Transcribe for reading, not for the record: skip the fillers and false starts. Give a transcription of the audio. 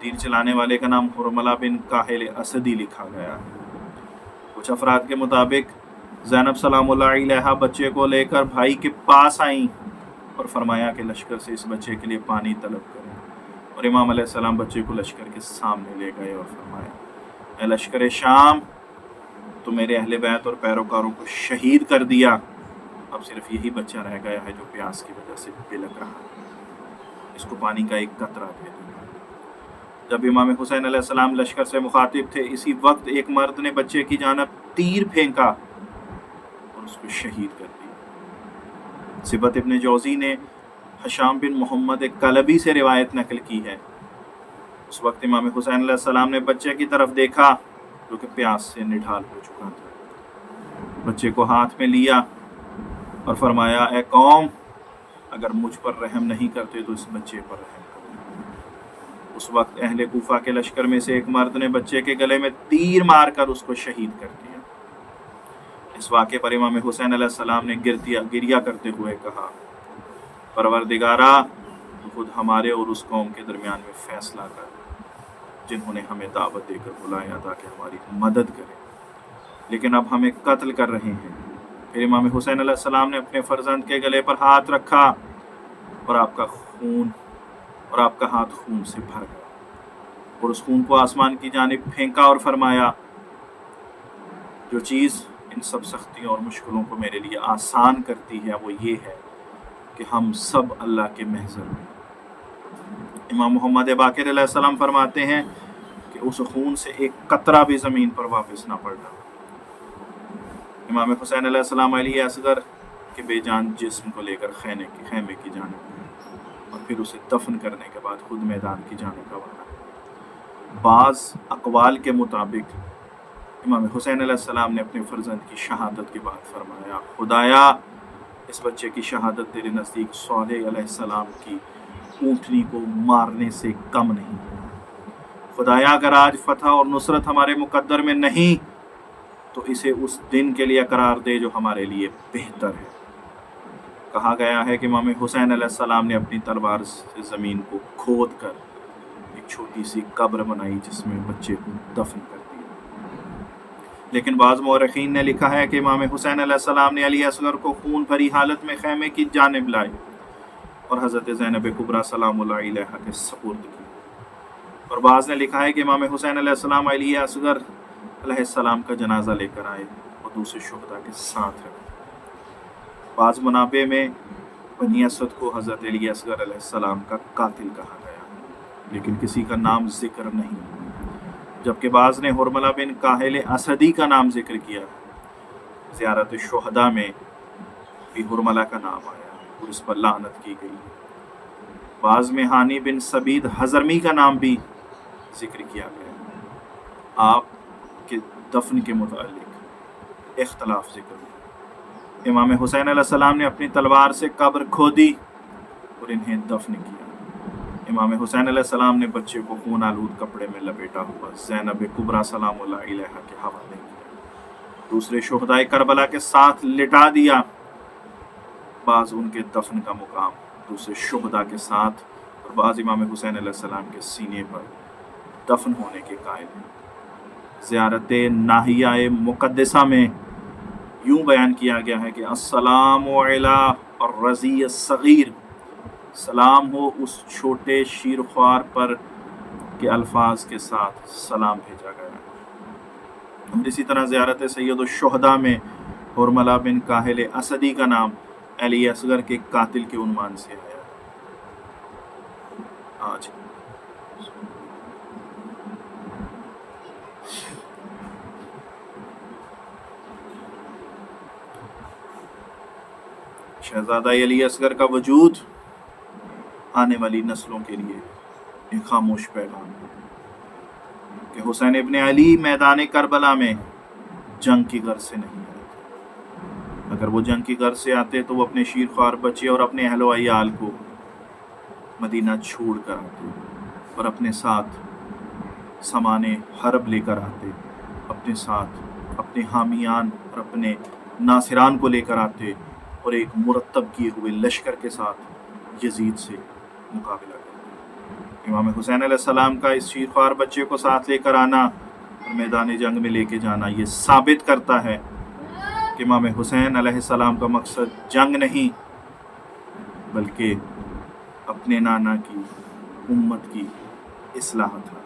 تیر چلانے والے کا نام حرملہ بن کاہل اسدی لکھا گیا ہے۔ کچھ افراد کے مطابق زینب سلام اللہ علیہ بچے کو لے کر بھائی کے پاس آئیں اور فرمایا کہ لشکر سے اس بچے کے لیے پانی طلب کریں، اور امام علیہ السلام بچے کو لشکر کے سامنے لے گئے اور فرمایا، اے لشکر شام، تو میرے اہل بیت اور پیروکاروں کو شہید کر دیا، اب صرف یہی بچہ رہ گیا ہے جو پیاس کی وجہ سے بلک رہا ہے، اس کو پانی کا ایک قطرہ دے دو۔ جب امام حسین علیہ السلام لشکر سے مخاطب تھے، اسی وقت ایک مرد نے بچے کی جانب تیر پھینکا اور اس کو شہید کر دیا۔ صبت ابن جوزی نے حشام بن محمد کلبی سے روایت نقل کی ہے، اس وقت امام حسین علیہ السلام نے بچے کی طرف دیکھا جو کہ پیاس سے نڈھال ہو چکا تھا، بچے کو ہاتھ میں لیا اور فرمایا، اے قوم، اگر مجھ پر رحم نہیں کرتے تو اس بچے پر رحم کرو۔ اس وقت اہل کوفہ کے لشکر میں سے ایک مرد نے بچے کے گلے میں تیر مار کر اس کو شہید کر دیا۔ اس واقعے پر امام حسین علیہ السلام نے گریہ کرتے ہوئے کہا، پروردگارا، تو خود ہمارے اور اس قوم کے درمیان میں فیصلہ کر جنہوں نے ہمیں دعوت دے کر بلایا تاکہ ہماری مدد کرے، لیکن اب ہمیں قتل کر رہے ہیں۔ پھر امام حسین علیہ السلام نے اپنے فرزند کے گلے پر ہاتھ رکھا اور آپ کا ہاتھ خون سے بھر گیا، اور اس خون کو آسمان کی جانب پھینکا اور فرمایا، جو چیز ان سب سختیوں اور مشکلوں کو میرے لیے آسان کرتی ہے وہ یہ ہے کہ ہم سب اللہ کے محضر ہیں۔ امام محمد باقر علیہ السلام فرماتے ہیں کہ اس خون سے ایک قطرہ بھی زمین پر واپس نہ پڑا۔ امام حسین علیہ السلام علی اصغر کے بے جان جسم کو لے کر خیمے کی جانب گئے اور پھر اسے دفن کرنے کے بعد خود میدان کی جانب روانہ۔ بعض اقوال کے مطابق امام حسین علیہ السلام نے اپنے فرزند کی شہادت کے بعد فرمایا، خدایا، اس بچے کی شہادت تیرے نزدیک صالح علیہ السلام کی اونٹنی کو مارنے سے کم نہیں، خدایا اگر آج فتح اور نصرت ہمارے مقدر میں نہیں تو اسے اس دن کے لیے قرار دے جو ہمارے لیے بہتر ہے۔ کہا گیا ہے کہ امام حسین علیہ السلام نے اپنی تلوار سے زمین کو کھود کر ایک چھوٹی سی قبر بنائی جس میں بچے کو دفن کر دیا، لیکن بعض مورخین نے لکھا ہے کہ امام حسین علیہ السلام نے علی اصغر کو خون بھری حالت میں خیمے کی جانب لائے اور حضرت زینب کبریٰ سلام اللہ علیہ کے سپرد کی، اور بعض نے لکھا ہے کہ امام حسین علیہ السلام علی اصغر علیہ السلام کا جنازہ لے کر آئے اور دوسرے شہداء کے ساتھ رکھے۔ بعض منابع میں بنی اسد کو حضرت علی اصغر علیہ السلام کا قاتل کہا گیا، لیکن کسی کا نام ذکر نہیں، جبکہ بعض نے حرملہ بن کاہل اسدی کا نام ذکر کیا۔ زیارت شہداء میں بھی حرملہ کا نام آیا اور اس پر لعنت کی گئی۔ بعض میں ہانی بن سبید حضرمی کا نام بھی ذکر کیا گیا۔ آپ کے دفن کے متعلق اختلاف ذکر ہوا۔ امام حسین علیہ السلام نے اپنی تلوار سے قبر کھودی اور انہیں دفن کیا۔ امام حسین علیہ السلام نے بچے کو خون آلود کپڑے میں لپیٹا ہوا زینب کبریٰ سلام اللہ علیہ کے حوالے کیا، دوسرے شہداء کربلا کے ساتھ لٹا دیا۔ بعض ان کے دفن کا مقام دوسرے شہداء کے ساتھ اور بعض امام حسین علیہ السلام کے سینے پر دفن ہونے کے قائل ہیں۔ زیارت ناحیہ مقدسہ میں یوں بیان کیا گیا ہے کہ السلام علی الرضی الصغیر، سلام ہو اس چھوٹے شیر خوار پر کے الفاظ کے ساتھ سلام بھیجا گیا ہے۔ اور اسی طرح زیارت سید الشہداء میں حرملہ بن کاہل اسدی کا نام علی اصغر کے قاتل کے عنوان سے آیا ہے۔ آج شہزادہ علی اصغر کا وجود آنے والی نسلوں کے لیے ایک خاموش پیغام ہے کہ حسین ابن علی میدان کربلا میں جنگ کی غرض سے نہیں آئے، اگر وہ جنگ کی غرض سے آتے تو وہ اپنے شیر خوار بچے اور اپنے اہل و عیال کو مدینہ چھوڑ کر آتے اور اپنے ساتھ سامان حرب لے کر آتے، اپنے ساتھ اپنے حامیان اور اپنے ناصران کو لے کر آتے اور ایک مرتب کیے ہوئے لشکر کے ساتھ یزید سے مقابلہ کرتے۔ امام حسین علیہ السلام کا اس شیرخوار بچے کو ساتھ لے کر آنا اور میدان جنگ میں لے کے جانا یہ ثابت کرتا ہے کہ امام حسین علیہ السلام کا مقصد جنگ نہیں بلکہ اپنے نانا کی امت کی اصلاح تھا۔